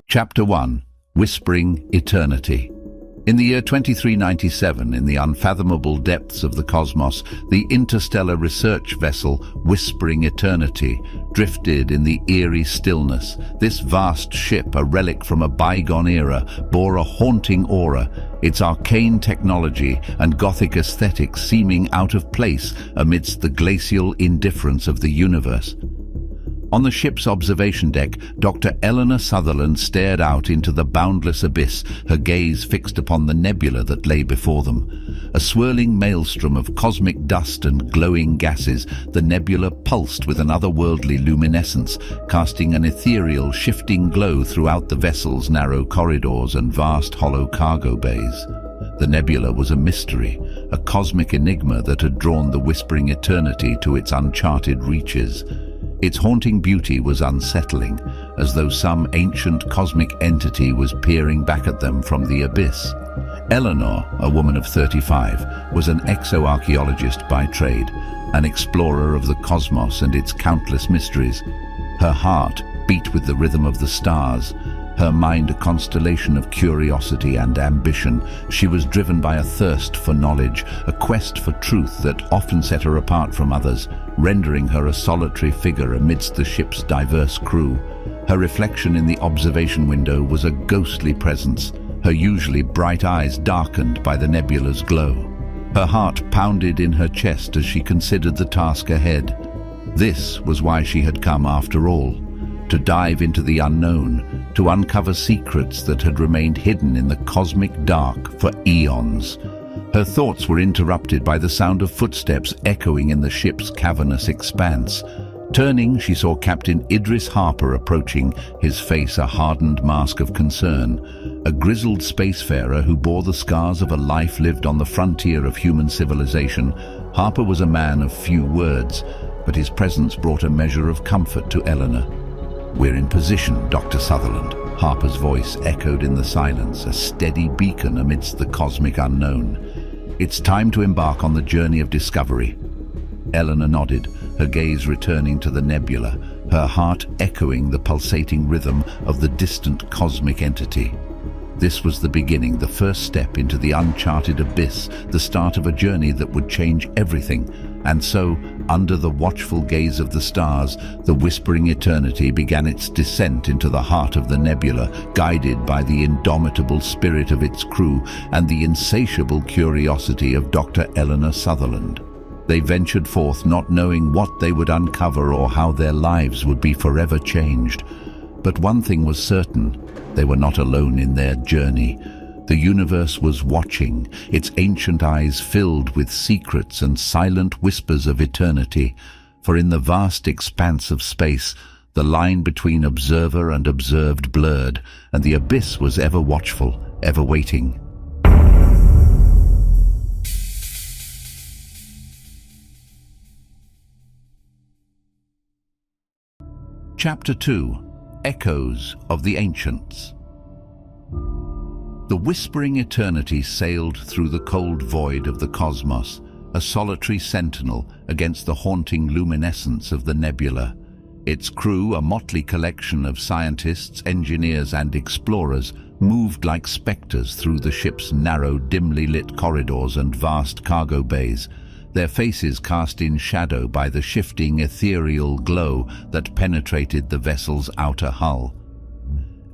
Chapter 1. Whispering Eternity. In the year 2397, in the unfathomable depths of the cosmos, the interstellar research vessel Whispering Eternity drifted in the eerie stillness. This vast ship, a relic from a bygone era, bore a haunting aura, its arcane technology and Gothic aesthetics seeming out of place amidst the glacial indifference of the universe. On the ship's observation deck, Dr. Eleanor Sutherland stared out into the boundless abyss, her gaze fixed upon the nebula that lay before them. A swirling maelstrom of cosmic dust and glowing gases, the nebula pulsed with an otherworldly luminescence, casting an ethereal, shifting glow throughout the vessel's narrow corridors and vast hollow cargo bays. The nebula was a mystery, a cosmic enigma that had drawn the Whispering Eternity to its uncharted reaches. Its haunting beauty was unsettling, as though some ancient cosmic entity was peering back at them from the abyss. Eleanor, a woman of 35, was an exoarchaeologist by trade, an explorer of the cosmos and its countless mysteries. Her heart beat with the rhythm of the stars, her mind a constellation of curiosity and ambition. She was driven by a thirst for knowledge, a quest for truth that often set her apart from others, rendering her a solitary figure amidst the ship's diverse crew. Her reflection in the observation window was a ghostly presence, her usually bright eyes darkened by the nebula's glow. Her heart pounded in her chest as she considered the task ahead. This was why she had come after all. To dive into the unknown, to uncover secrets that had remained hidden in the cosmic dark for eons. Her thoughts were interrupted by the sound of footsteps echoing in the ship's cavernous expanse. Turning, she saw Captain Idris Harper approaching, his face a hardened mask of concern. A grizzled spacefarer who bore the scars of a life lived on the frontier of human civilization, Harper was a man of few words, but his presence brought a measure of comfort to Eleanor. "We're in position, Dr. Sutherland," Harper's voice echoed in the silence, a steady beacon amidst the cosmic unknown. "It's time to embark on the journey of discovery." Eleanor nodded, her gaze returning to the nebula, her heart echoing the pulsating rhythm of the distant cosmic entity. This was the beginning, the first step into the uncharted abyss, the start of a journey that would change everything. And so, under the watchful gaze of the stars, the Whispering Eternity began its descent into the heart of the nebula, guided by the indomitable spirit of its crew and the insatiable curiosity of Dr. Eleanor Sutherland. They ventured forth not knowing what they would uncover or how their lives would be forever changed. But one thing was certain, they were not alone in their journey. The universe was watching, its ancient eyes filled with secrets and silent whispers of eternity. For in the vast expanse of space, the line between observer and observed blurred, and the abyss was ever watchful, ever waiting. Chapter 2. Echoes of the Ancients. The Whispering Eternity sailed through the cold void of the cosmos, a solitary sentinel against the haunting luminescence of the nebula. Its crew, a motley collection of scientists, engineers and explorers, moved like spectres through the ship's narrow, dimly lit corridors and vast cargo bays, their faces cast in shadow by the shifting ethereal glow that penetrated the vessel's outer hull.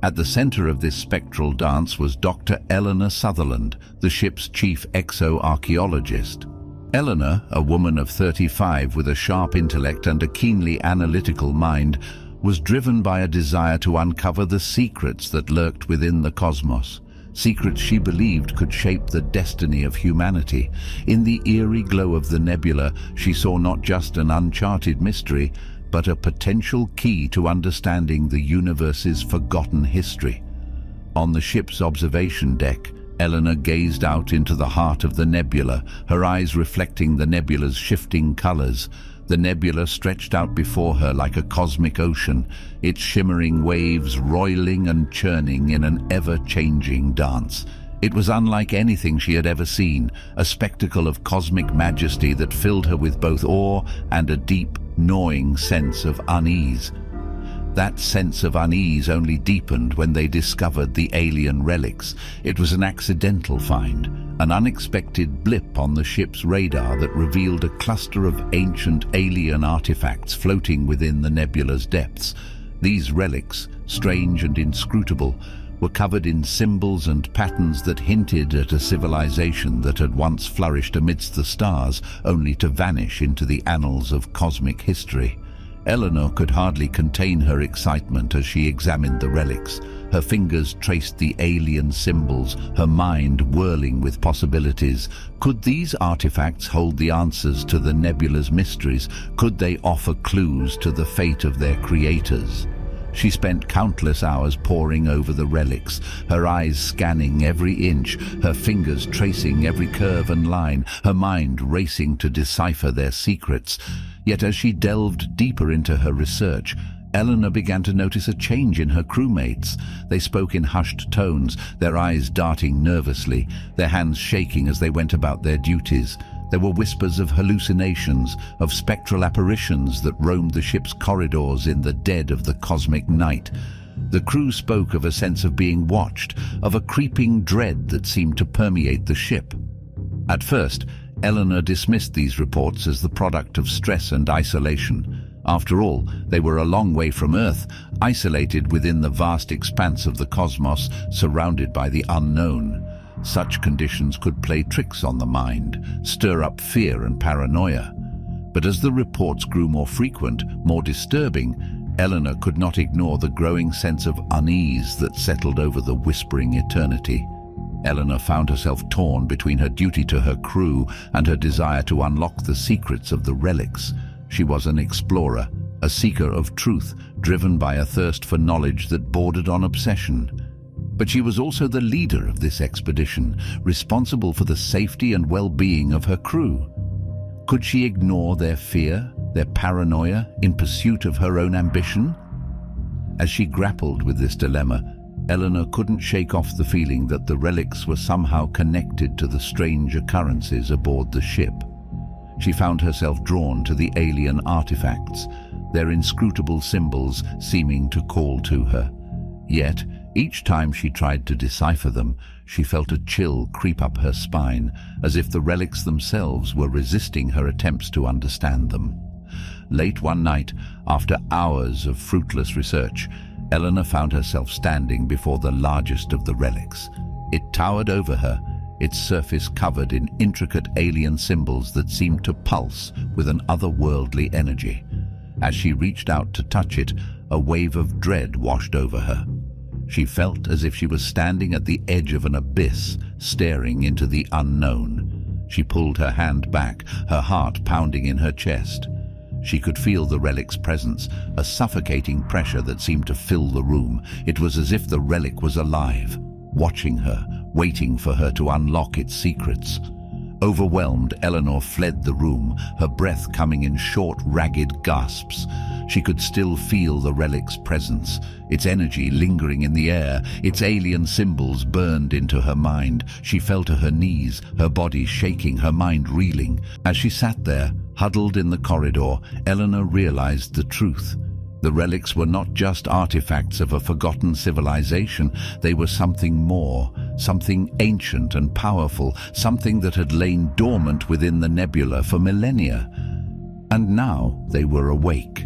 At the center of this spectral dance was Dr. Eleanor Sutherland, the ship's chief exoarchaeologist. Eleanor, a woman of 35 with a sharp intellect and a keenly analytical mind, was driven by a desire to uncover the secrets that lurked within the cosmos. Secrets she believed could shape the destiny of humanity. In the eerie glow of the nebula, she saw not just an uncharted mystery, but a potential key to understanding the universe's forgotten history. On the ship's observation deck, Eleanor gazed out into the heart of the nebula, her eyes reflecting the nebula's shifting colors. The nebula stretched out before her like a cosmic ocean, its shimmering waves roiling and churning in an ever-changing dance. It was unlike anything she had ever seen, a spectacle of cosmic majesty that filled her with both awe and a deep, gnawing sense of unease. That sense of unease only deepened when they discovered the alien relics. It was an accidental find, an unexpected blip on the ship's radar that revealed a cluster of ancient alien artifacts floating within the nebula's depths. These relics, strange and inscrutable, were covered in symbols and patterns that hinted at a civilization that had once flourished amidst the stars, only to vanish into the annals of cosmic history. Eleanor could hardly contain her excitement as she examined the relics. Her fingers traced the alien symbols, her mind whirling with possibilities. Could these artifacts hold the answers to the nebula's mysteries? Could they offer clues to the fate of their creators? She spent countless hours poring over the relics, her eyes scanning every inch, her fingers tracing every curve and line, her mind racing to decipher their secrets. Yet as she delved deeper into her research, Eleanor began to notice a change in her crewmates. They spoke in hushed tones, their eyes darting nervously, their hands shaking as they went about their duties. There were whispers of hallucinations, of spectral apparitions that roamed the ship's corridors in the dead of the cosmic night. The crew spoke of a sense of being watched, of a creeping dread that seemed to permeate the ship. At first, Eleanor dismissed these reports as the product of stress and isolation. After all, they were a long way from Earth, isolated within the vast expanse of the cosmos, surrounded by the unknown. Such conditions could play tricks on the mind, stir up fear and paranoia. But as the reports grew more frequent, more disturbing, Eleanor could not ignore the growing sense of unease that settled over the whispering eternity. Eleanor found herself torn between her duty to her crew and her desire to unlock the secrets of the relics. She was an explorer, a seeker of truth, driven by a thirst for knowledge that bordered on obsession. But she was also the leader of this expedition, responsible for the safety and well-being of her crew. Could she ignore their fear, their paranoia, in pursuit of her own ambition? As she grappled with this dilemma, Eleanor couldn't shake off the feeling that the relics were somehow connected to the strange occurrences aboard the ship. She found herself drawn to the alien artifacts, their inscrutable symbols seeming to call to her. Yet, each time she tried to decipher them, she felt a chill creep up her spine, as if the relics themselves were resisting her attempts to understand them. Late one night, after hours of fruitless research, Eleanor found herself standing before the largest of the relics. It towered over her, its surface covered in intricate alien symbols that seemed to pulse with an otherworldly energy. As she reached out to touch it, a wave of dread washed over her. She felt as if she was standing at the edge of an abyss, staring into the unknown. She pulled her hand back, her heart pounding in her chest. She could feel the relic's presence, a suffocating pressure that seemed to fill the room. It was as if the relic was alive, watching her, waiting for her to unlock its secrets. Overwhelmed, Eleanor fled the room, her breath coming in short, ragged gasps. She could still feel the relic's presence, its energy lingering in the air, its alien symbols burned into her mind. She fell to her knees, her body shaking, her mind reeling. As she sat there, huddled in the corridor, Eleanor realized the truth. The relics were not just artifacts of a forgotten civilization. They were something more, something ancient and powerful, something that had lain dormant within the nebula for millennia. And now they were awake.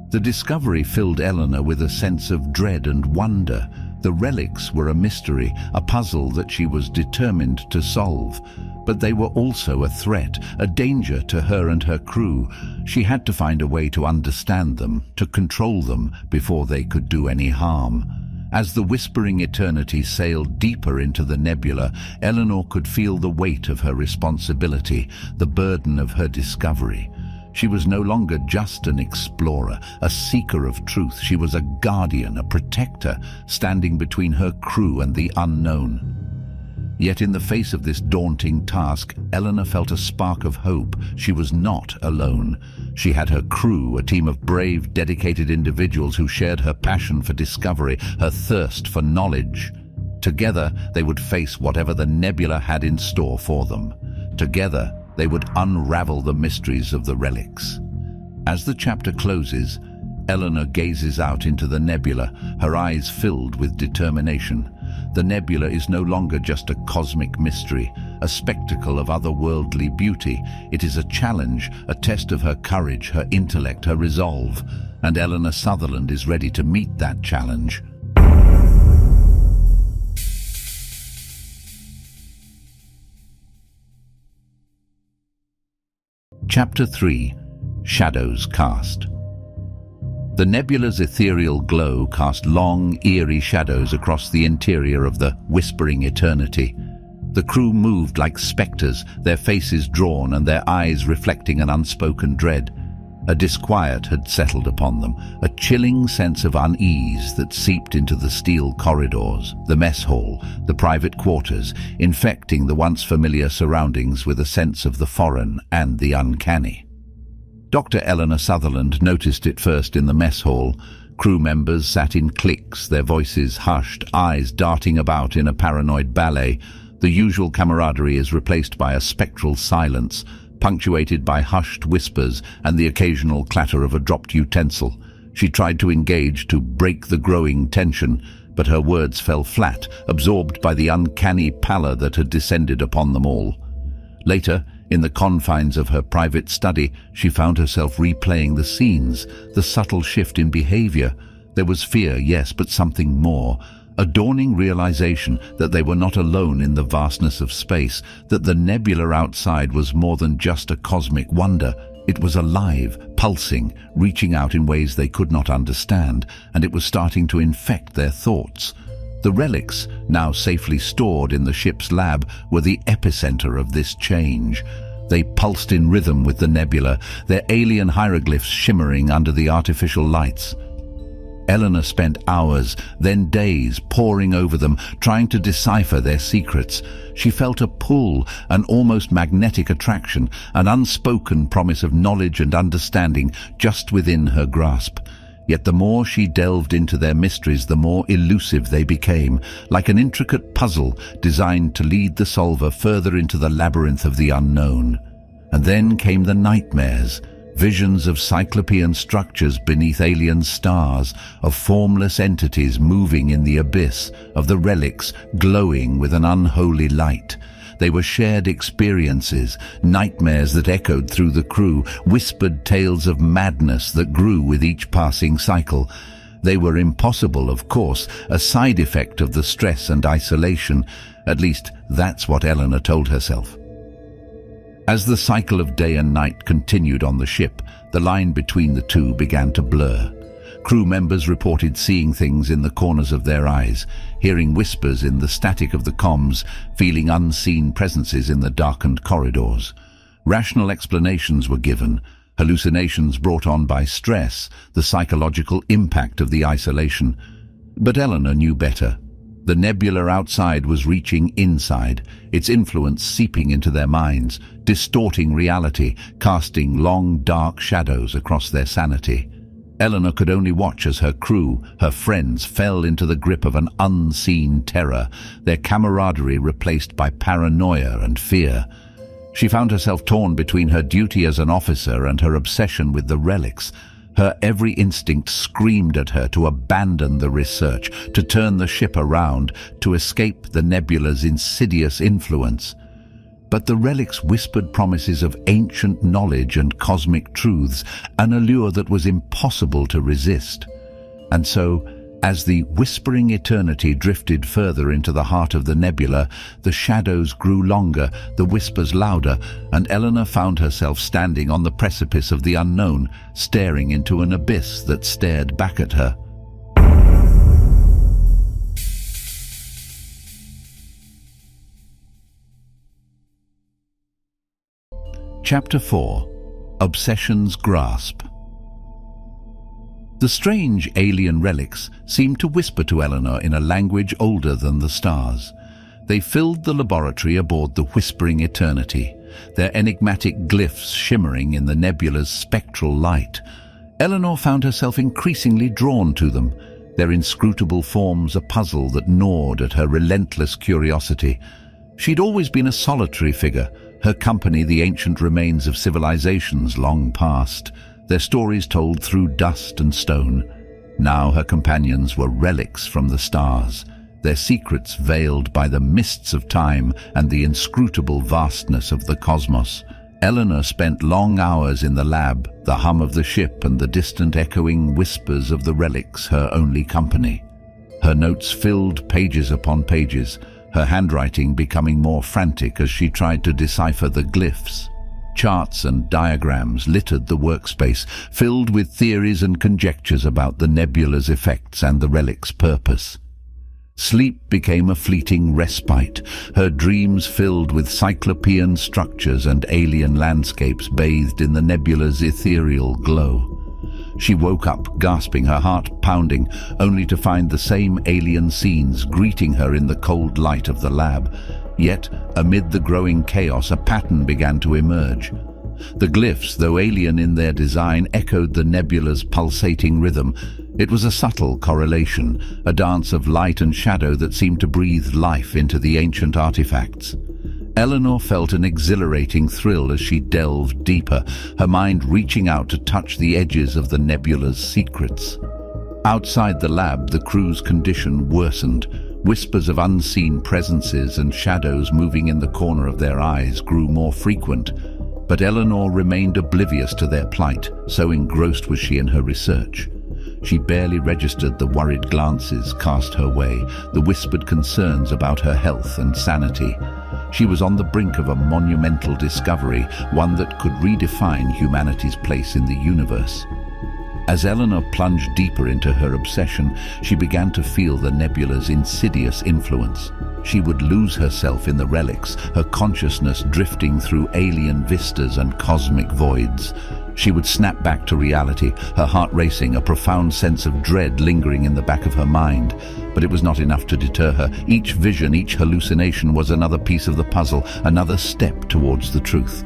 The discovery filled Eleanor with a sense of dread and wonder. The relics were a mystery, a puzzle that she was determined to solve. But they were also a threat, a danger to her and her crew. She had to find a way to understand them, to control them, before they could do any harm. As the whispering eternity sailed deeper into the nebula, Eleanor could feel the weight of her responsibility, the burden of her discovery. She was no longer just an explorer, a seeker of truth. She was a guardian, a protector, standing between her crew and the unknown. Yet in the face of this daunting task, Eleanor felt a spark of hope. She was not alone. She had her crew, a team of brave, dedicated individuals who shared her passion for discovery, her thirst for knowledge. Together, they would face whatever the nebula had in store for them. Together, they would unravel the mysteries of the relics. As the chapter closes, Eleanor gazes out into the nebula, her eyes filled with determination. The nebula is no longer just a cosmic mystery, a spectacle of otherworldly beauty. It is a challenge, a test of her courage, her intellect, her resolve. And Eleanor Sutherland is ready to meet that challenge. Chapter 3. Shadows Cast. The nebula's ethereal glow cast long, eerie shadows across the interior of the whispering eternity. The crew moved like spectres, their faces drawn and their eyes reflecting an unspoken dread. A disquiet had settled upon them, a chilling sense of unease that seeped into the steel corridors, the mess hall, the private quarters, infecting the once familiar surroundings with a sense of the foreign and the uncanny. Dr. Eleanor Sutherland noticed it first in the mess hall. Crew members sat in cliques, their voices hushed, eyes darting about in a paranoid ballet. The usual camaraderie is replaced by a spectral silence, punctuated by hushed whispers and the occasional clatter of a dropped utensil. She tried to engage, to break the growing tension, but her words fell flat, absorbed by the uncanny pallor that had descended upon them all. Later, in the confines of her private study, she found herself replaying the scenes, the subtle shift in behavior. There was fear, yes, but something more. A dawning realization that they were not alone in the vastness of space, that the nebula outside was more than just a cosmic wonder. It was alive, pulsing, reaching out in ways they could not understand, and it was starting to infect their thoughts. The relics, now safely stored in the ship's lab, were the epicenter of this change. They pulsed in rhythm with the nebula, their alien hieroglyphs shimmering under the artificial lights. Eleanor spent hours, then days, poring over them, trying to decipher their secrets. She felt a pull, an almost magnetic attraction, an unspoken promise of knowledge and understanding just within her grasp. Yet the more she delved into their mysteries, the more elusive they became, like an intricate puzzle designed to lead the solver further into the labyrinth of the unknown. And then came the nightmares, visions of cyclopean structures beneath alien stars, of formless entities moving in the abyss, of the relics glowing with an unholy light. They were shared experiences, nightmares that echoed through the crew, whispered tales of madness that grew with each passing cycle. They were impossible, of course, a side effect of the stress and isolation. At least, that's what Eleanor told herself. As the cycle of day and night continued on the ship, the line between the two began to blur. Crew members reported seeing things in the corners of their eyes, hearing whispers in the static of the comms, feeling unseen presences in the darkened corridors. Rational explanations were given, hallucinations brought on by stress, the psychological impact of the isolation. But Eleanor knew better. The nebula outside was reaching inside, its influence seeping into their minds, distorting reality, casting long, dark shadows across their sanity. Eleanor could only watch as her crew, her friends, fell into the grip of an unseen terror, their camaraderie replaced by paranoia and fear. She found herself torn between her duty as an officer and her obsession with the relics. Her every instinct screamed at her to abandon the research, to turn the ship around, to escape the nebula's insidious influence. But the relics whispered promises of ancient knowledge and cosmic truths, an allure that was impossible to resist. And so, as the whispering eternity drifted further into the heart of the nebula, the shadows grew longer, the whispers louder, and Eleanor found herself standing on the precipice of the unknown, staring into an abyss that stared back at her. Chapter 4. Obsession's Grasp. The strange alien relics seemed to whisper to Eleanor in a language older than the stars. They filled the laboratory aboard the whispering eternity, their enigmatic glyphs shimmering in the nebula's spectral light. Eleanor found herself increasingly drawn to them, their inscrutable forms a puzzle that gnawed at her relentless curiosity. She'd always been a solitary figure, her company the ancient remains of civilizations long past. their stories told through dust and stone. Now her companions were relics from the stars, their secrets veiled by the mists of time and the inscrutable vastness of the cosmos. Eleanor spent long hours in the lab, the hum of the ship and the distant echoing whispers of the relics her only company. Her notes filled pages upon pages, her handwriting becoming more frantic as she tried to decipher the glyphs. Charts and diagrams littered the workspace, filled with theories and conjectures about the nebula's effects and the relic's purpose. Sleep became a fleeting respite, her dreams filled with cyclopean structures and alien landscapes bathed in the nebula's ethereal glow. She woke up, gasping, her heart pounding, only to find the same alien scenes greeting her in the cold light of the lab. Yet, amid the growing chaos, a pattern began to emerge. The glyphs, though alien in their design, echoed the nebula's pulsating rhythm. It was a subtle correlation, a dance of light and shadow that seemed to breathe life into the ancient artifacts. Eleanor felt an exhilarating thrill as she delved deeper, her mind reaching out to touch the edges of the nebula's secrets. Outside the lab, the crew's condition worsened. Whispers of unseen presences and shadows moving in the corner of their eyes grew more frequent. But Eleanor remained oblivious to their plight, so engrossed was she in her research. She barely registered the worried glances cast her way, the whispered concerns about her health and sanity. She was on the brink of a monumental discovery, one that could redefine humanity's place in the universe. As Eleanor plunged deeper into her obsession, she began to feel the nebula's insidious influence. She would lose herself in the relics, her consciousness drifting through alien vistas and cosmic voids. She would snap back to reality, her heart racing, a profound sense of dread lingering in the back of her mind. But it was not enough to deter her. Each vision, each hallucination was another piece of the puzzle, another step towards the truth.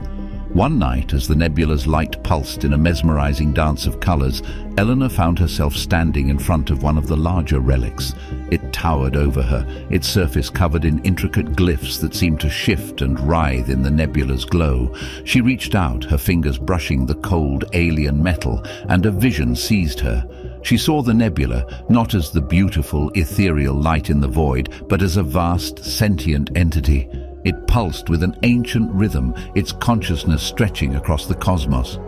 One night, as the nebula's light pulsed in a mesmerizing dance of colors, Eleanor found herself standing in front of one of the larger relics. It towered over her, its surface covered in intricate glyphs that seemed to shift and writhe in the nebula's glow. She reached out, her fingers brushing the cold alien metal, and a vision seized her. She saw the nebula, not as the beautiful, ethereal light in the void, but as a vast, sentient entity. It pulsed with an ancient rhythm, its consciousness stretching across the cosmos.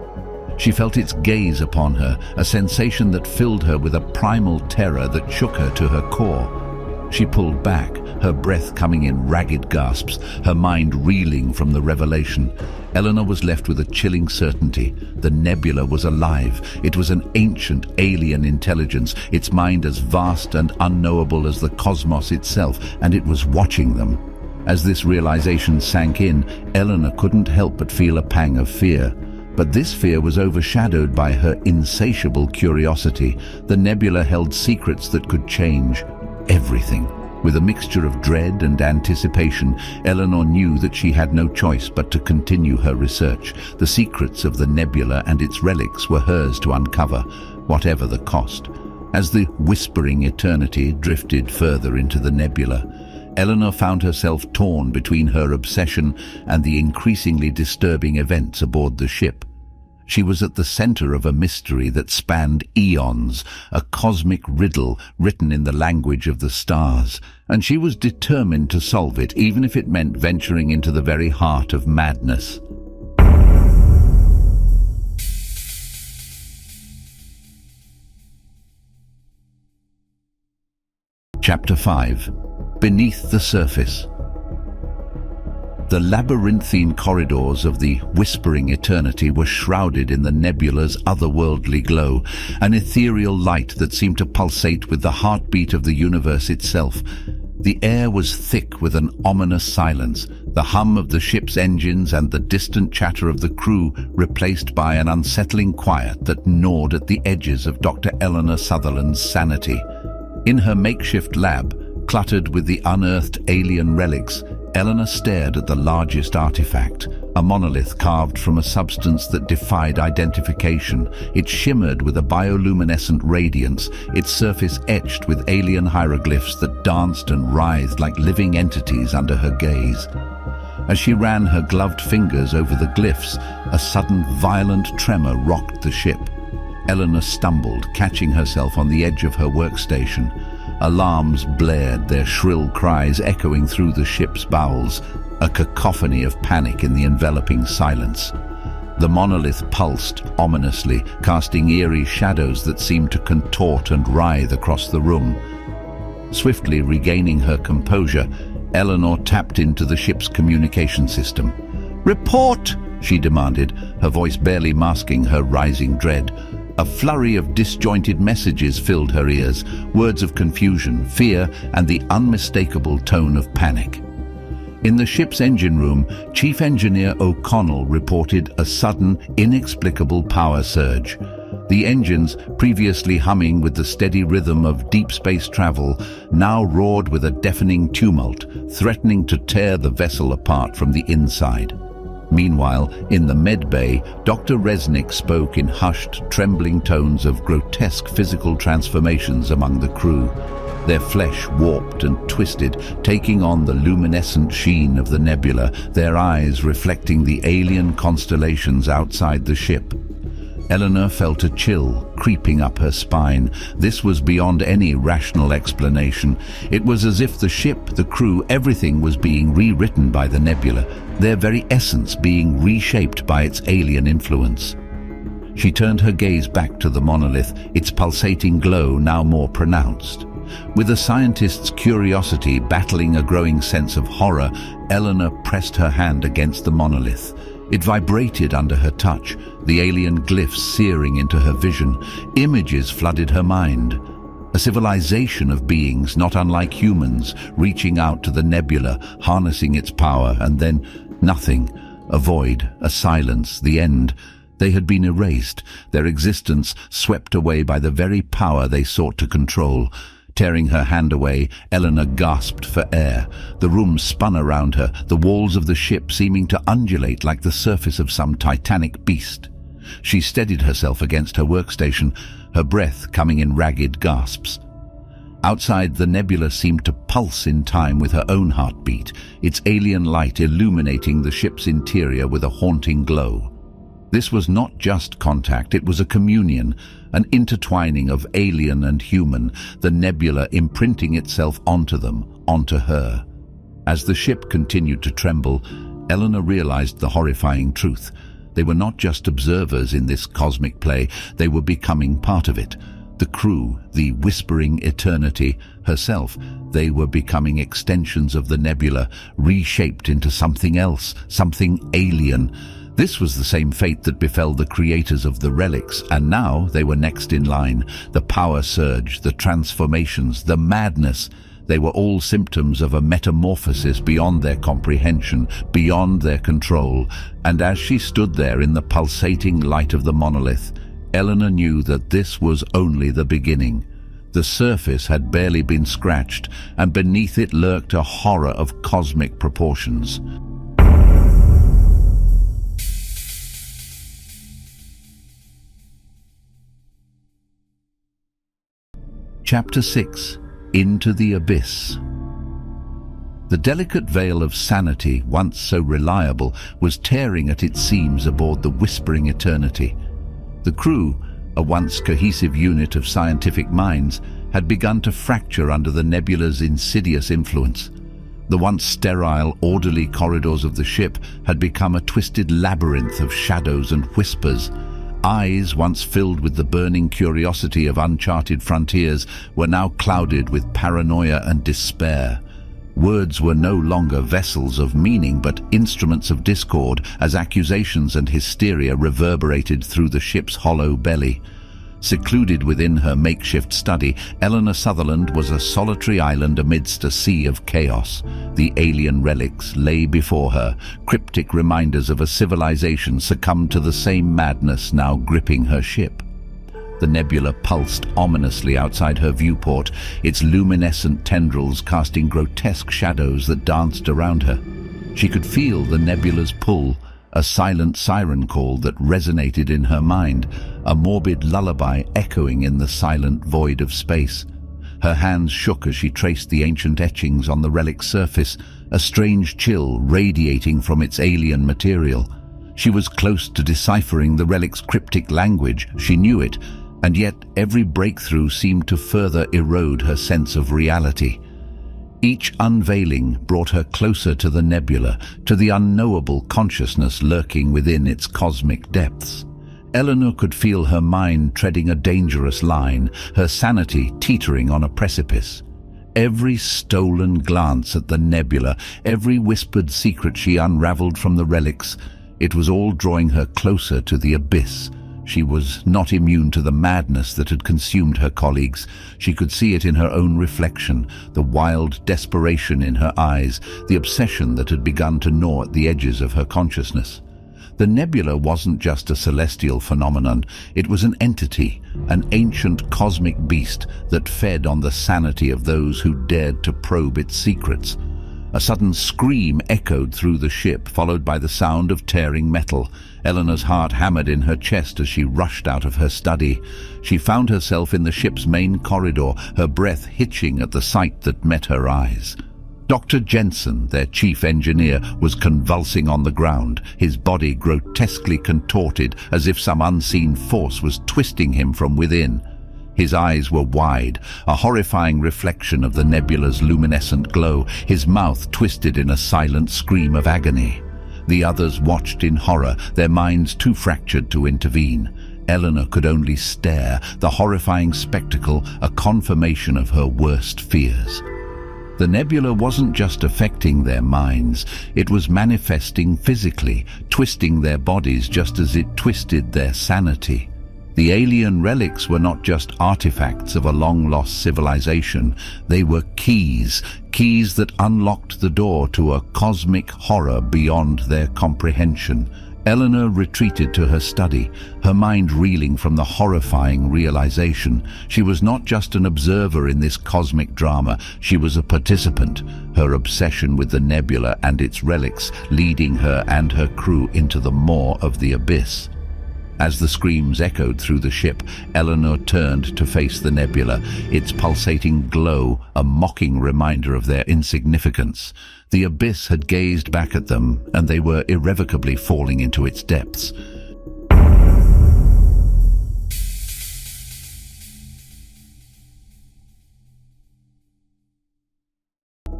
She felt its gaze upon her, a sensation that filled her with a primal terror that shook her to her core. She pulled back, her breath coming in ragged gasps, her mind reeling from the revelation. Eleanor was left with a chilling certainty. The nebula was alive. It was an ancient alien intelligence, its mind as vast and unknowable as the cosmos itself, and it was watching them. As this realization sank in, Eleanor couldn't help but feel a pang of fear. But this fear was overshadowed by her insatiable curiosity. The nebula held secrets that could change everything. With a mixture of dread and anticipation, Eleanor knew that she had no choice but to continue her research. The secrets of the nebula and its relics were hers to uncover, whatever the cost. As the whispering eternity drifted further into the nebula, Eleanor found herself torn between her obsession and the increasingly disturbing events aboard the ship. She was at the center of a mystery that spanned eons, a cosmic riddle written in the language of the stars, and she was determined to solve it, even if it meant venturing into the very heart of madness. Chapter 5. Beneath the Surface. The labyrinthine corridors of the whispering eternity were shrouded in the nebula's otherworldly glow, an ethereal light that seemed to pulsate with the heartbeat of the universe itself. The air was thick with an ominous silence, the hum of the ship's engines and the distant chatter of the crew replaced by an unsettling quiet that gnawed at the edges of Dr. Eleanor Sutherland's sanity. In her makeshift lab, cluttered with the unearthed alien relics, Eleanor stared at the largest artifact, a monolith carved from a substance that defied identification. It shimmered with a bioluminescent radiance, its surface etched with alien hieroglyphs that danced and writhed like living entities under her gaze. As she ran her gloved fingers over the glyphs, a sudden violent tremor rocked the ship. Eleanor stumbled, catching herself on the edge of her workstation. Alarms blared, their shrill cries echoing through the ship's bowels, a cacophony of panic in the enveloping silence. The monolith pulsed ominously, casting eerie shadows that seemed to contort and writhe across the room. Swiftly regaining her composure, Eleanor tapped into the ship's communication system. "Report!" she demanded, her voice barely masking her rising dread. A flurry of disjointed messages filled her ears, words of confusion, fear, and the unmistakable tone of panic. In the ship's engine room, Chief Engineer O'Connell reported a sudden, inexplicable power surge. The engines, previously humming with the steady rhythm of deep space travel, now roared with a deafening tumult, threatening to tear the vessel apart from the inside. Meanwhile, in the med bay, Dr. Resnick spoke in hushed, trembling tones of grotesque physical transformations among the crew. Their flesh warped and twisted, taking on the luminescent sheen of the nebula, their eyes reflecting the alien constellations outside the ship. Eleanor felt a chill creeping up her spine. This was beyond any rational explanation. It was as if the ship, the crew, everything was being rewritten by the nebula, their very essence being reshaped by its alien influence. She turned her gaze back to the monolith, its pulsating glow now more pronounced. With a scientist's curiosity battling a growing sense of horror, Eleanor pressed her hand against the monolith. It vibrated under her touch, the alien glyphs searing into her vision. Images flooded her mind. A civilization of beings not unlike humans, reaching out to the nebula, harnessing its power, and then nothing. A void, a silence, the end. They had been erased, their existence swept away by the very power they sought to control. Tearing her hand away, Eleanor gasped for air. The room spun around her, the walls of the ship seeming to undulate like the surface of some titanic beast. She steadied herself against her workstation, her breath coming in ragged gasps. Outside, the nebula seemed to pulse in time with her own heartbeat, its alien light illuminating the ship's interior with a haunting glow. This was not just contact, it was a communion, an intertwining of alien and human, the nebula imprinting itself onto them, onto her. As the ship continued to tremble, Eleanor realized the horrifying truth. They were not just observers in this cosmic play, they were becoming part of it. The crew, the whispering eternity, herself, they were becoming extensions of the nebula, reshaped into something else, something alien. This was the same fate that befell the creators of the relics, and now they were next in line. The power surge, the transformations, the madness, they were all symptoms of a metamorphosis beyond their comprehension, beyond their control. And as she stood there in the pulsating light of the monolith, Eleanor knew that this was only the beginning. The surface had barely been scratched, and beneath it lurked a horror of cosmic proportions. Chapter 6. Into the Abyss. The delicate veil of sanity, once so reliable, was tearing at its seams aboard the whispering eternity. The crew, a once cohesive unit of scientific minds, had begun to fracture under the nebula's insidious influence. The once sterile, orderly corridors of the ship had become a twisted labyrinth of shadows and whispers. Eyes, once filled with the burning curiosity of uncharted frontiers, were now clouded with paranoia and despair. Words were no longer vessels of meaning, but instruments of discord, as accusations and hysteria reverberated through the ship's hollow belly. Secluded within her makeshift study, Eleanor Sutherland was a solitary island amidst a sea of chaos. The alien relics lay before her, cryptic reminders of a civilization succumbed to the same madness now gripping her ship. The nebula pulsed ominously outside her viewport, its luminescent tendrils casting grotesque shadows that danced around her. She could feel the nebula's pull, a silent siren call that resonated in her mind, a morbid lullaby echoing in the silent void of space. Her hands shook as she traced the ancient etchings on the relic's surface, a strange chill radiating from its alien material. She was close to deciphering the relic's cryptic language. She knew it, and yet every breakthrough seemed to further erode her sense of reality. Each unveiling brought her closer to the nebula, to the unknowable consciousness lurking within its cosmic depths. Eleanor could feel her mind treading a dangerous line, her sanity teetering on a precipice. Every stolen glance at the nebula, every whispered secret she unraveled from the relics, it was all drawing her closer to the abyss. She was not immune to the madness that had consumed her colleagues. She could see it in her own reflection, the wild desperation in her eyes, the obsession that had begun to gnaw at the edges of her consciousness. The nebula wasn't just a celestial phenomenon, it was an entity, an ancient cosmic beast that fed on the sanity of those who dared to probe its secrets. A sudden scream echoed through the ship, followed by the sound of tearing metal. Eleanor's heart hammered in her chest as she rushed out of her study. She found herself in the ship's main corridor, her breath hitching at the sight that met her eyes. Dr. Jensen, their chief engineer, was convulsing on the ground, his body grotesquely contorted as if some unseen force was twisting him from within. His eyes were wide, a horrifying reflection of the nebula's luminescent glow, his mouth twisted in a silent scream of agony. The others watched in horror, their minds too fractured to intervene. Eleanor could only stare, the horrifying spectacle a confirmation of her worst fears. The nebula wasn't just affecting their minds, it was manifesting physically, twisting their bodies just as it twisted their sanity. The alien relics were not just artifacts of a long-lost civilization, they were keys that unlocked the door to a cosmic horror beyond their comprehension. Eleanor retreated to her study, her mind reeling from the horrifying realization. She was not just an observer in this cosmic drama, she was a participant, her obsession with the nebula and its relics leading her and her crew into the maw of the abyss. As the screams echoed through the ship, Eleanor turned to face the nebula, its pulsating glow a mocking reminder of their insignificance. The abyss had gazed back at them, and they were irrevocably falling into its depths.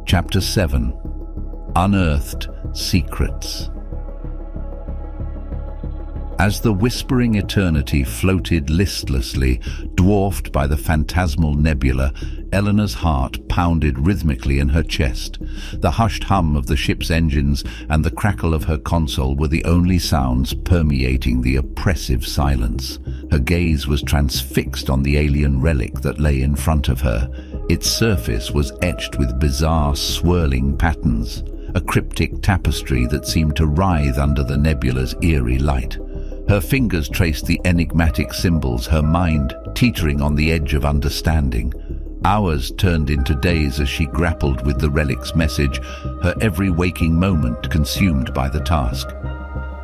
Chapter 7. Unearthed Secrets. As the whispering eternity floated listlessly, dwarfed by the phantasmal nebula, Eleanor's heart pounded rhythmically in her chest. The hushed hum of the ship's engines and the crackle of her console were the only sounds permeating the oppressive silence. Her gaze was transfixed on the alien relic that lay in front of her. Its surface was etched with bizarre, swirling patterns, a cryptic tapestry that seemed to writhe under the nebula's eerie light. Her fingers traced the enigmatic symbols, her mind teetering on the edge of understanding. Hours turned into days as she grappled with the relic's message, her every waking moment consumed by the task.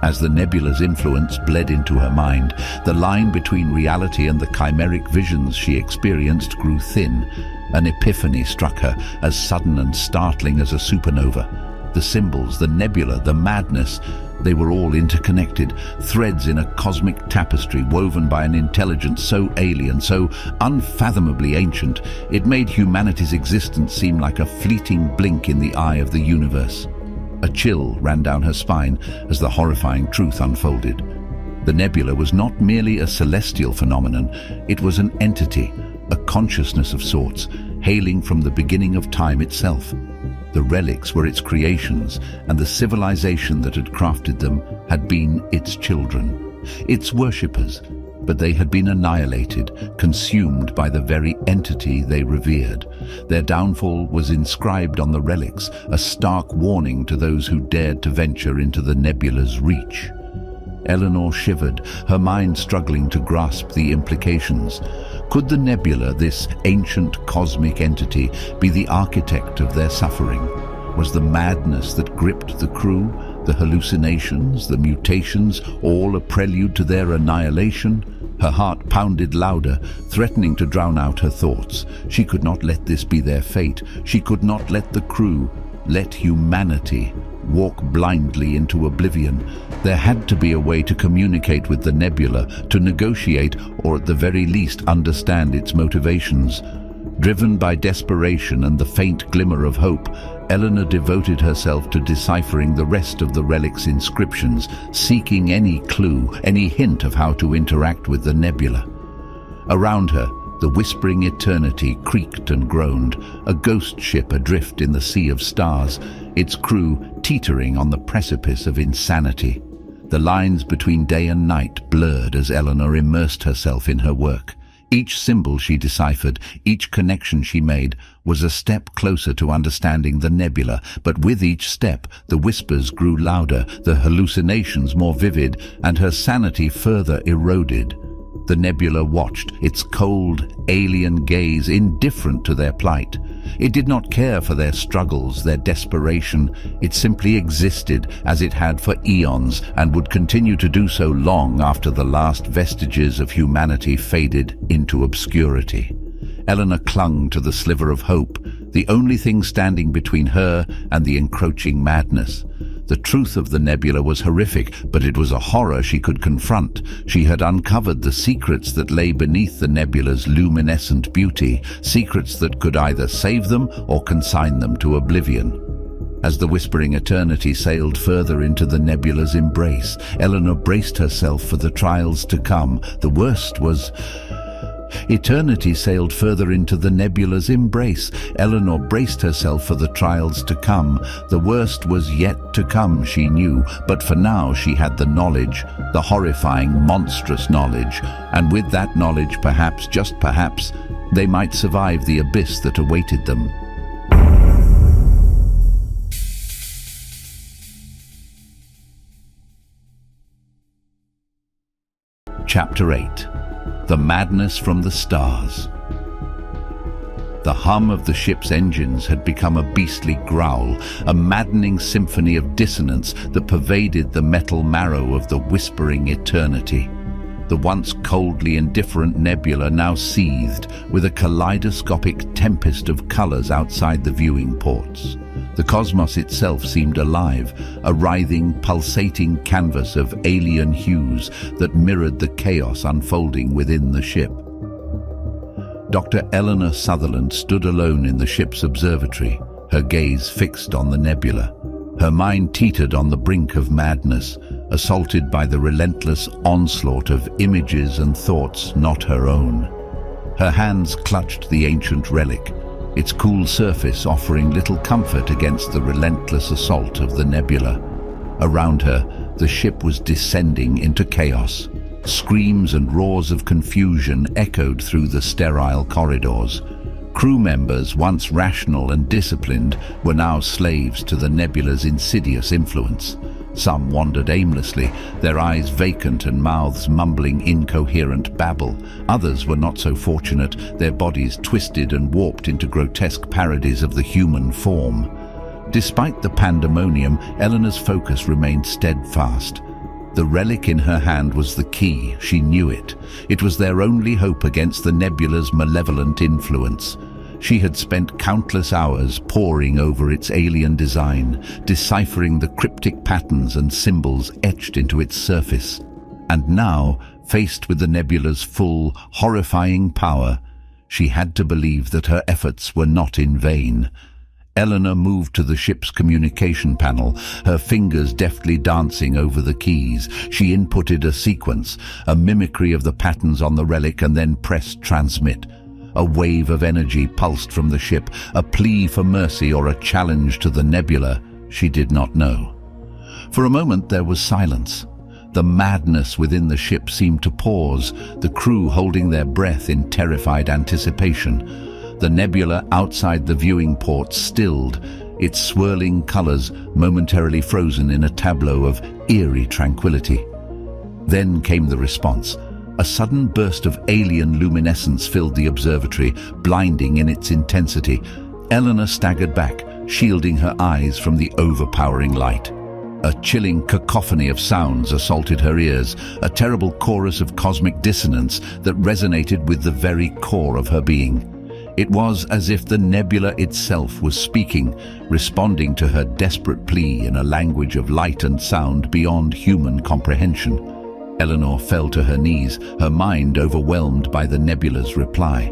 As the nebula's influence bled into her mind, the line between reality and the chimeric visions she experienced grew thin. An epiphany struck her, as sudden and startling as a supernova. The symbols, the nebula, the madness, they were all interconnected, threads in a cosmic tapestry woven by an intelligence so alien, so unfathomably ancient, it made humanity's existence seem like a fleeting blink in the eye of the universe. A chill ran down her spine as the horrifying truth unfolded. The nebula was not merely a celestial phenomenon, it was an entity, a consciousness of sorts, hailing from the beginning of time itself. The relics were its creations, and the civilization that had crafted them had been its children, its worshippers, but they had been annihilated, consumed by the very entity they revered. Their downfall was inscribed on the relics, a stark warning to those who dared to venture into the nebula's reach. Eleanor shivered, her mind struggling to grasp the implications. Could the nebula, this ancient cosmic entity, be the architect of their suffering? Was the madness that gripped the crew, the hallucinations, the mutations, all a prelude to their annihilation? Her heart pounded louder, threatening to drown out her thoughts. She could not let this be their fate. She could not let the crew, let humanity, walk blindly into oblivion. There had to be a way to communicate with the nebula, to negotiate, or at the very least understand its motivations. Driven by desperation and the faint glimmer of hope, Eleanor devoted herself to deciphering the rest of the relic's inscriptions, seeking any clue, any hint of how to interact with the nebula. Around her, the whispering eternity creaked and groaned, a ghost ship adrift in the sea of stars, its crew teetering on the precipice of insanity. The lines between day and night blurred as Eleanor immersed herself in her work. Each symbol she deciphered, each connection she made, was a step closer to understanding the nebula, but with each step, the whispers grew louder, the hallucinations more vivid, and her sanity further eroded. The nebula watched, its cold, alien gaze indifferent to their plight. It did not care for their struggles, their desperation. It simply existed as it had for eons and would continue to do so long after the last vestiges of humanity faded into obscurity. Eleanor clung to the sliver of hope, the only thing standing between her and the encroaching madness. The truth of the nebula was horrific, but it was a horror she could confront. She had uncovered the secrets that lay beneath the nebula's luminescent beauty, secrets that could either save them or consign them to oblivion. As the whispering eternity sailed further into the nebula's embrace, Eleanor braced herself for the trials to come. The worst was... Eternity sailed further into the nebula's embrace. Eleanor braced herself for the trials to come. The worst was yet to come, she knew, but for now she had the knowledge, the horrifying, monstrous knowledge, and with that knowledge, perhaps, just perhaps, they might survive the abyss that awaited them. Chapter 8. The Madness from the Stars. The hum of the ship's engines had become a beastly growl, a maddening symphony of dissonance that pervaded the metal marrow of the whispering eternity. The once coldly indifferent nebula now seethed with a kaleidoscopic tempest of colors outside the viewing ports. The cosmos itself seemed alive, a writhing, pulsating canvas of alien hues that mirrored the chaos unfolding within the ship. Dr. Eleanor Sutherland stood alone in the ship's observatory, her gaze fixed on the nebula. Her mind teetered on the brink of madness, assaulted by the relentless onslaught of images and thoughts not her own. Her hands clutched the ancient relic, its cool surface offering little comfort against the relentless assault of the nebula. Around her, the ship was descending into chaos. Screams and roars of confusion echoed through the sterile corridors. Crew members, once rational and disciplined, were now slaves to the nebula's insidious influence. Some wandered aimlessly, their eyes vacant and mouths mumbling incoherent babble. Others were not so fortunate, their bodies twisted and warped into grotesque parodies of the human form. Despite the pandemonium, Eleanor's focus remained steadfast. The relic in her hand was the key, she knew it. It was their only hope against the nebula's malevolent influence. She had spent countless hours poring over its alien design, deciphering the cryptic patterns and symbols etched into its surface. And now, faced with the nebula's full, horrifying power, she had to believe that her efforts were not in vain. Eleanor moved to the ship's communication panel, her fingers deftly dancing over the keys. She inputted a sequence, a mimicry of the patterns on the relic, and then pressed transmit. A wave of energy pulsed from the ship, a plea for mercy or a challenge to the nebula. She did not know. For a moment there was silence. The madness within the ship seemed to pause, the crew holding their breath in terrified anticipation. The nebula outside the viewing port stilled, its swirling colors momentarily frozen in a tableau of eerie tranquility. Then came the response. A sudden burst of alien luminescence filled the observatory, blinding in its intensity. Eleanor staggered back, shielding her eyes from the overpowering light. A chilling cacophony of sounds assaulted her ears, a terrible chorus of cosmic dissonance that resonated with the very core of her being. It was as if the nebula itself was speaking, responding to her desperate plea in a language of light and sound beyond human comprehension. Eleanor fell to her knees, her mind overwhelmed by the nebula's reply.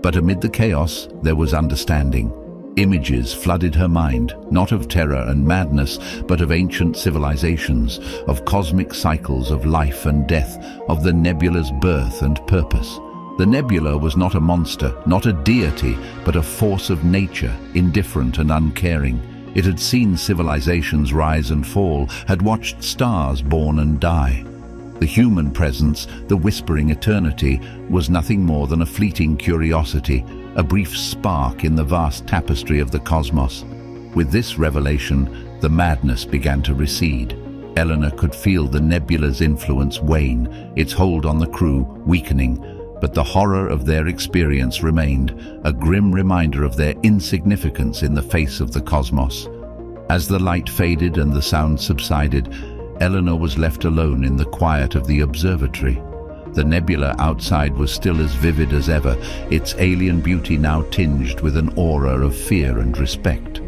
But amid the chaos, there was understanding. Images flooded her mind, not of terror and madness, but of ancient civilizations, of cosmic cycles of life and death, of the nebula's birth and purpose. The nebula was not a monster, not a deity, but a force of nature, indifferent and uncaring. It had seen civilizations rise and fall, had watched stars born and die. The human presence, the whispering eternity, was nothing more than a fleeting curiosity, a brief spark in the vast tapestry of the cosmos. With this revelation, the madness began to recede. Eleanor could feel the nebula's influence wane, its hold on the crew weakening, but the horror of their experience remained, a grim reminder of their insignificance in the face of the cosmos. As the light faded and the sound subsided, Eleanor was left alone in the quiet of the observatory. The nebula outside was still as vivid as ever, its alien beauty now tinged with an aura of fear and respect.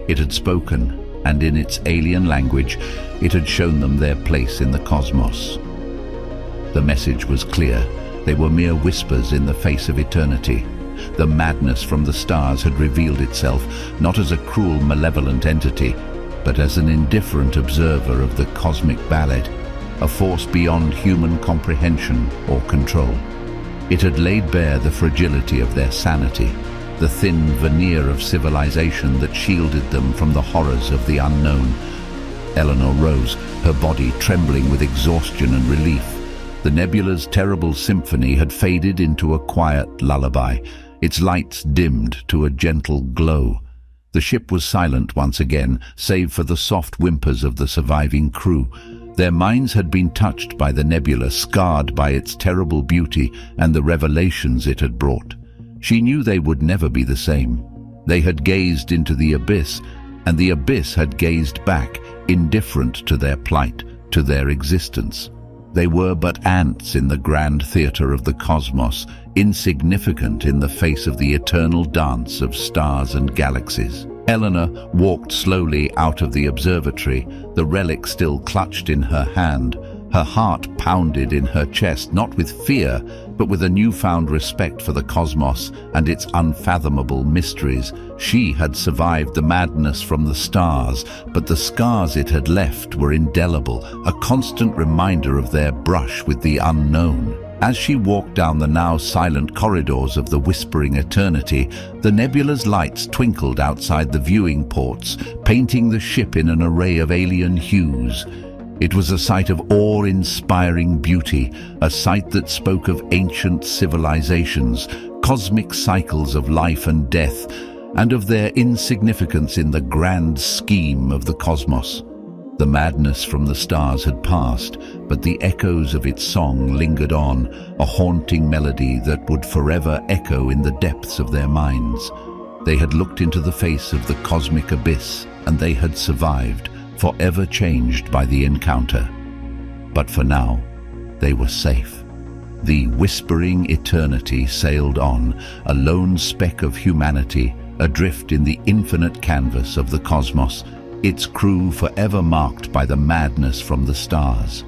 It had spoken, and in its alien language, it had shown them their place in the cosmos. The message was clear. They were mere whispers in the face of eternity. The madness from the stars had revealed itself, not as a cruel, malevolent entity, but as an indifferent observer of the cosmic ballet, a force beyond human comprehension or control. It had laid bare the fragility of their sanity, the thin veneer of civilization that shielded them from the horrors of the unknown. Eleanor rose, her body trembling with exhaustion and relief. The nebula's terrible symphony had faded into a quiet lullaby, its lights dimmed to a gentle glow. The ship was silent once again, save for the soft whimpers of the surviving crew. Their minds had been touched by the nebula, scarred by its terrible beauty and the revelations it had brought. She knew they would never be the same. They had gazed into the abyss, and the abyss had gazed back, indifferent to their plight, to their existence. They were but ants in the grand theater of the cosmos, insignificant in the face of the eternal dance of stars and galaxies. Eleanor walked slowly out of the observatory, the relic still clutched in her hand. Her heart pounded in her chest, not with fear, but with a newfound respect for the cosmos and its unfathomable mysteries. She had survived the madness from the stars, but the scars it had left were indelible, a constant reminder of their brush with the unknown. As she walked down the now silent corridors of the whispering eternity, the nebula's lights twinkled outside the viewing ports, painting the ship in an array of alien hues. It was a sight of awe-inspiring beauty, a sight that spoke of ancient civilizations, cosmic cycles of life and death, and of their insignificance in the grand scheme of the cosmos. The madness from the stars had passed, but the echoes of its song lingered on, a haunting melody that would forever echo in the depths of their minds. They had looked into the face of the cosmic abyss, and they had survived, forever changed by the encounter. But for now, they were safe. The whispering eternity sailed on, a lone speck of humanity, adrift in the infinite canvas of the cosmos, its crew forever marked by the madness from the stars.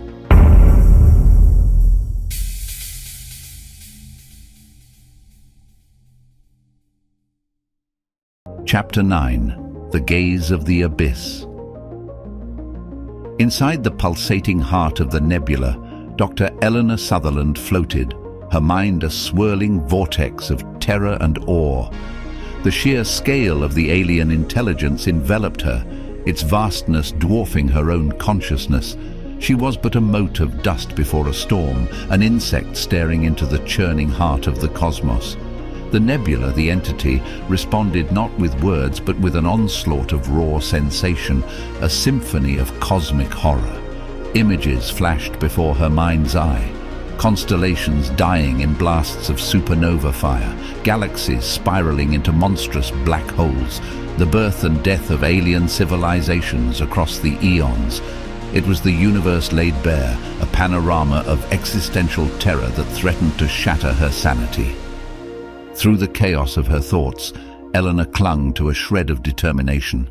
Chapter 9. The Gaze of the Abyss. Inside the pulsating heart of the nebula, Dr. Eleanor Sutherland floated, her mind a swirling vortex of terror and awe. The sheer scale of the alien intelligence enveloped her, its vastness dwarfing her own consciousness. She was but a mote of dust before a storm, an insect staring into the churning heart of the cosmos. The nebula, the entity, responded not with words but with an onslaught of raw sensation, a symphony of cosmic horror. Images flashed before her mind's eye. Constellations dying in blasts of supernova fire, galaxies spiraling into monstrous black holes, the birth and death of alien civilizations across the eons. It was the universe laid bare, a panorama of existential terror that threatened to shatter her sanity. Through the chaos of her thoughts, Eleanor clung to a shred of determination.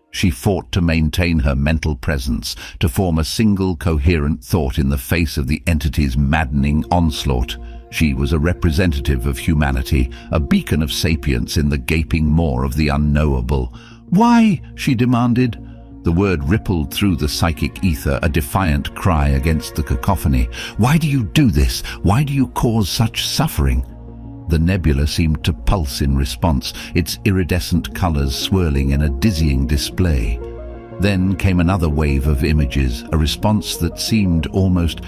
She fought to maintain her mental presence, to form a single coherent thought in the face of the entity's maddening onslaught. She was a representative of humanity, a beacon of sapience in the gaping maw of the unknowable. "Why?" she demanded. The word rippled through the psychic ether, a defiant cry against the cacophony. "Why do you do this? Why do you cause such suffering?" The nebula seemed to pulse in response, its iridescent colors swirling in a dizzying display. Then came another wave of images, a response that seemed almost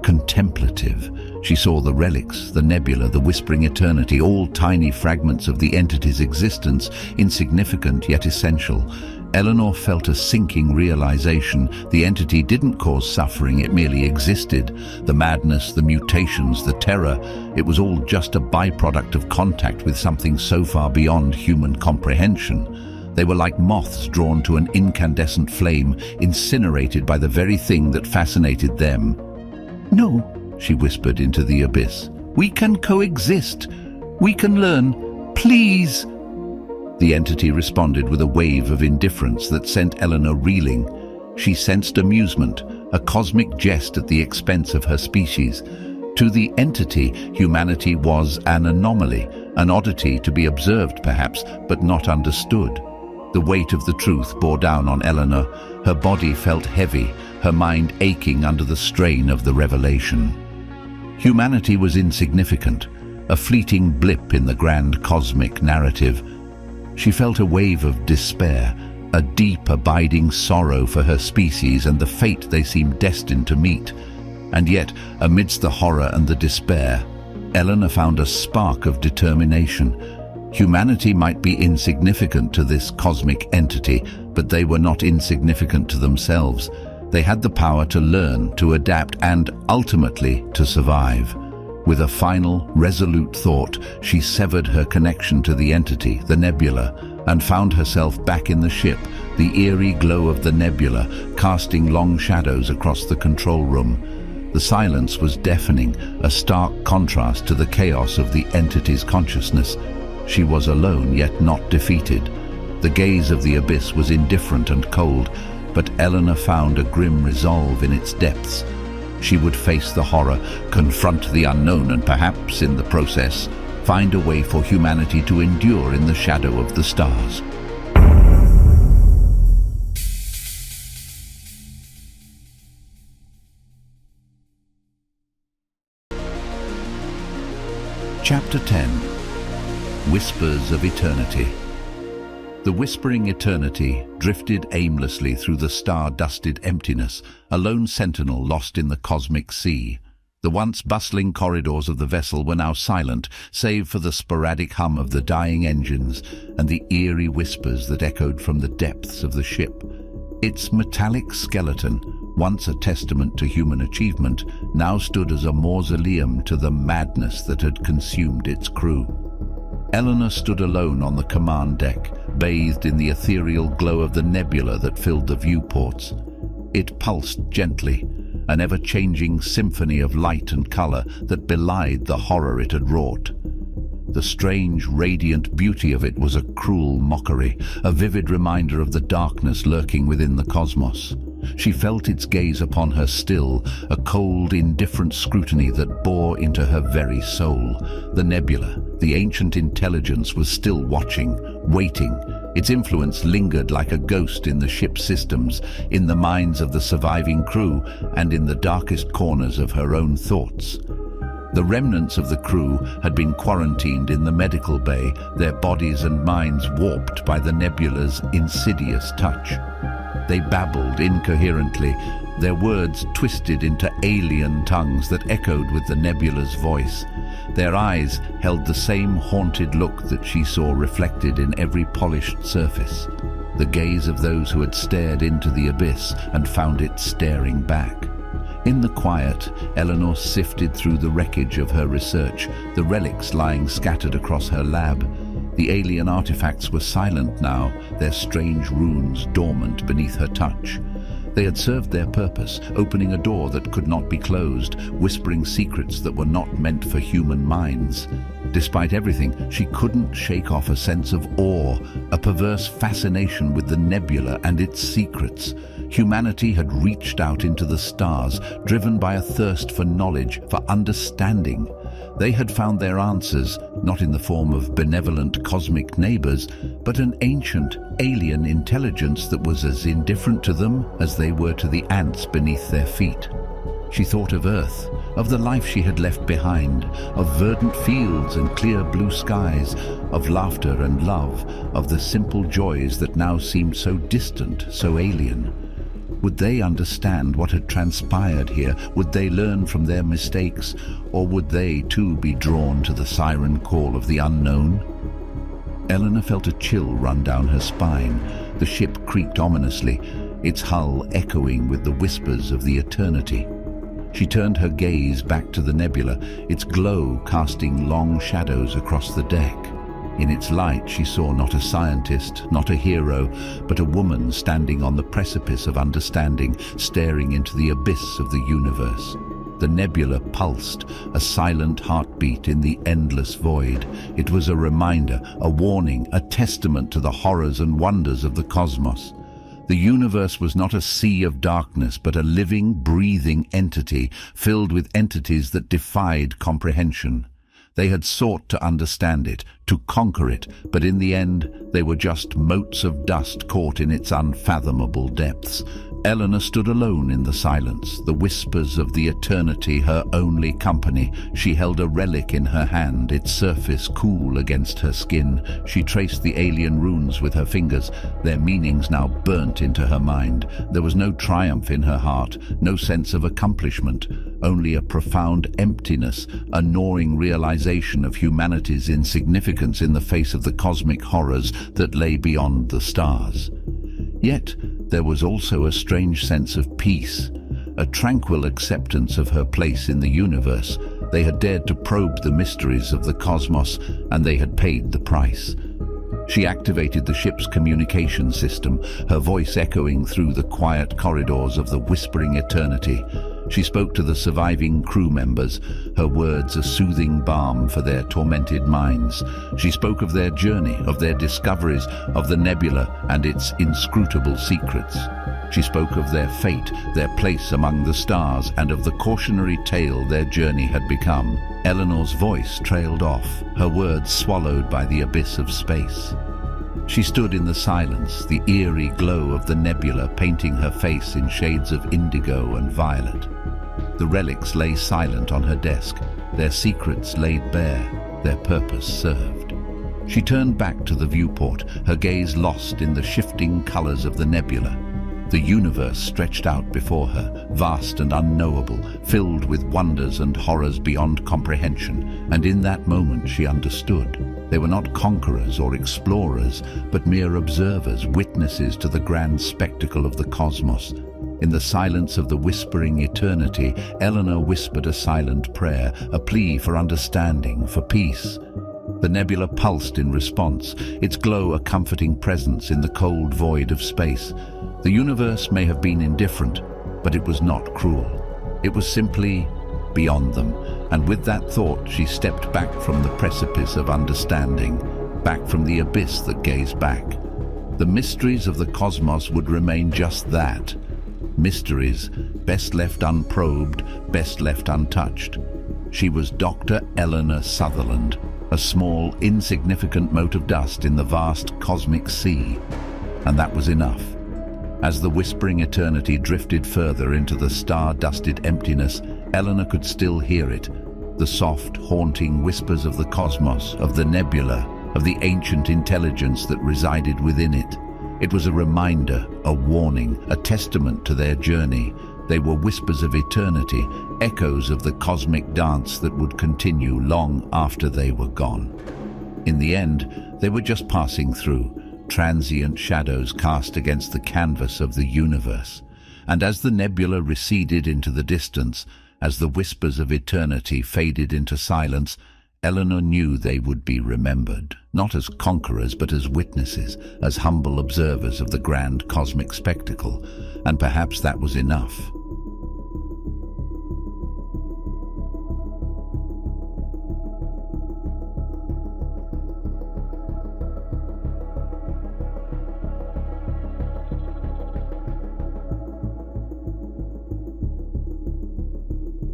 contemplative. She saw the relics, the nebula, the whispering eternity, all tiny fragments of the entity's existence, insignificant yet essential. Eleanor felt a sinking realization. The entity didn't cause suffering, it merely existed. The madness, the mutations, the terror, it was all just a byproduct of contact with something so far beyond human comprehension. They were like moths drawn to an incandescent flame, incinerated by the very thing that fascinated them. "No," she whispered into the abyss. "We can coexist. We can learn. Please." The entity responded with a wave of indifference that sent Eleanor reeling. She sensed amusement, a cosmic jest at the expense of her species. To the entity, humanity was an anomaly, an oddity to be observed perhaps, but not understood. The weight of the truth bore down on Eleanor. Her body felt heavy, her mind aching under the strain of the revelation. Humanity was insignificant, a fleeting blip in the grand cosmic narrative. She felt a wave of despair, a deep, abiding sorrow for her species and the fate they seemed destined to meet. And yet, amidst the horror and the despair, Eleanor found a spark of determination. Humanity might be insignificant to this cosmic entity, but they were not insignificant to themselves. They had the power to learn, to adapt, and ultimately to survive. With a final, resolute thought, she severed her connection to the entity, the nebula, and found herself back in the ship, the eerie glow of the nebula casting long shadows across the control room. The silence was deafening, a stark contrast to the chaos of the entity's consciousness. She was alone, yet not defeated. The gaze of the abyss was indifferent and cold, but Eleanor found a grim resolve in its depths. She would face the horror, confront the unknown, and perhaps, in the process, find a way for humanity to endure in the shadow of the stars. Chapter 10. Whispers of Eternity. The whispering eternity drifted aimlessly through the star-dusted emptiness, a lone sentinel lost in the cosmic sea. The once bustling corridors of the vessel were now silent, save for the sporadic hum of the dying engines and the eerie whispers that echoed from the depths of the ship. Its metallic skeleton, once a testament to human achievement, now stood as a mausoleum to the madness that had consumed its crew. Eleanor stood alone on the command deck, bathed in the ethereal glow of the nebula that filled the viewports. It pulsed gently, an ever-changing symphony of light and color that belied the horror it had wrought. The strange, radiant beauty of it was a cruel mockery, a vivid reminder of the darkness lurking within the cosmos. She felt its gaze upon her still, a cold, indifferent scrutiny that bore into her very soul. The nebula, the ancient intelligence, was still watching, waiting. Its influence lingered like a ghost in the ship's systems, in the minds of the surviving crew, and in the darkest corners of her own thoughts. The remnants of the crew had been quarantined in the medical bay, their bodies and minds warped by the nebula's insidious touch. They babbled incoherently, their words twisted into alien tongues that echoed with the nebula's voice. Their eyes held the same haunted look that she saw reflected in every polished surface, the gaze of those who had stared into the abyss and found it staring back. In the quiet, Eleanor sifted through the wreckage of her research, the relics lying scattered across her lab. The alien artifacts were silent now, their strange runes dormant beneath her touch. They had served their purpose, opening a door that could not be closed, whispering secrets that were not meant for human minds. Despite everything, she couldn't shake off a sense of awe, a perverse fascination with the nebula and its secrets. Humanity had reached out into the stars, driven by a thirst for knowledge, for understanding. They had found their answers, not in the form of benevolent cosmic neighbors, but an ancient, alien intelligence that was as indifferent to them as they were to the ants beneath their feet. She thought of Earth, of the life she had left behind, of verdant fields and clear blue skies, of laughter and love, of the simple joys that now seemed so distant, so alien. Would they understand what had transpired here? Would they learn from their mistakes? Or would they, too, be drawn to the siren call of the unknown? Eleanor felt a chill run down her spine. The ship creaked ominously, its hull echoing with the whispers of the eternity. She turned her gaze back to the nebula, its glow casting long shadows across the deck. In its light, she saw not a scientist, not a hero, but a woman standing on the precipice of understanding, staring into the abyss of the universe. The nebula pulsed, a silent heartbeat in the endless void. It was a reminder, a warning, a testament to the horrors and wonders of the cosmos. The universe was not a sea of darkness, but a living, breathing entity, filled with entities that defied comprehension. They had sought to understand it, to conquer it, but in the end, they were just motes of dust caught in its unfathomable depths. Eleanor stood alone in the silence, the whispers of the eternity her only company. She held a relic in her hand, its surface cool against her skin. She traced the alien runes with her fingers, their meanings now burnt into her mind. There was no triumph in her heart, no sense of accomplishment, only a profound emptiness, a gnawing realization of humanity's insignificance in the face of the cosmic horrors that lay beyond the stars. Yet, there was also a strange sense of peace, a tranquil acceptance of her place in the universe. They had dared to probe the mysteries of the cosmos, and they had paid the price. She activated the ship's communication system, her voice echoing through the quiet corridors of the whispering eternity. She spoke to the surviving crew members, her words a soothing balm for their tormented minds. She spoke of their journey, of their discoveries, of the nebula and its inscrutable secrets. She spoke of their fate, their place among the stars, and of the cautionary tale their journey had become. Eleanor's voice trailed off, her words swallowed by the abyss of space. She stood in the silence, the eerie glow of the nebula painting her face in shades of indigo and violet. The relics lay silent on her desk, their secrets laid bare, their purpose served. She turned back to the viewport, her gaze lost in the shifting colors of the nebula. The universe stretched out before her, vast and unknowable, filled with wonders and horrors beyond comprehension, and in that moment she understood. They were not conquerors or explorers, but mere observers, witnesses to the grand spectacle of the cosmos. In the silence of the whispering eternity, Eleanor whispered a silent prayer, a plea for understanding, for peace. The nebula pulsed in response, its glow a comforting presence in the cold void of space. The universe may have been indifferent, but it was not cruel. It was simply beyond them, and with that thought she stepped back from the precipice of understanding, back from the abyss that gazed back. The mysteries of the cosmos would remain just that. Mysteries, best left unprobed, best left untouched. She was Dr. Eleanor Sutherland, a small, insignificant mote of dust in the vast cosmic sea. And that was enough. As the whispering eternity drifted further into the star-dusted emptiness, Eleanor could still hear it, the soft, haunting whispers of the cosmos, of the nebula, of the ancient intelligence that resided within it. It was a reminder, a warning, a testament to their journey. They were whispers of eternity, echoes of the cosmic dance that would continue long after they were gone. In the end, they were just passing through, transient shadows cast against the canvas of the universe. And as the nebula receded into the distance, as the whispers of eternity faded into silence, Eleanor knew they would be remembered, not as conquerors but as witnesses, as humble observers of the grand cosmic spectacle, and perhaps that was enough.